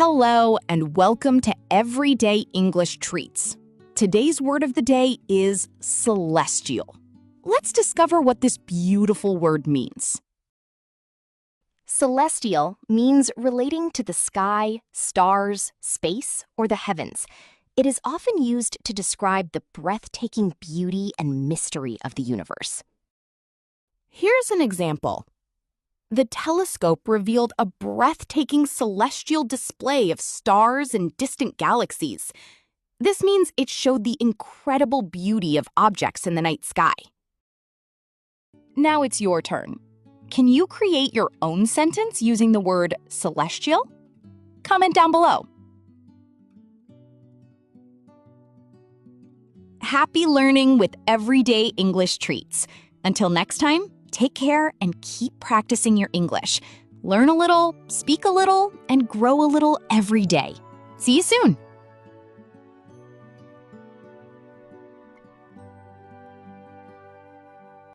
Hello, and welcome to Everyday English Treats. Today's word of the day is celestial. Let's discover what this beautiful word means. Celestial means relating to the sky, stars, space, or the heavens. It is often used to describe the breathtaking beauty and mystery of the universe. Here's an example. The telescope revealed a breathtaking celestial display of stars and distant galaxies. This means it showed the incredible beauty of objects in the night sky. Now it's your turn. Can you create your own sentence using the word celestial? Comment down below. Happy learning with Everyday English Treats. Until next time, take care and keep practicing your English. Learn a little, speak a little, and grow a little every day. See you soon.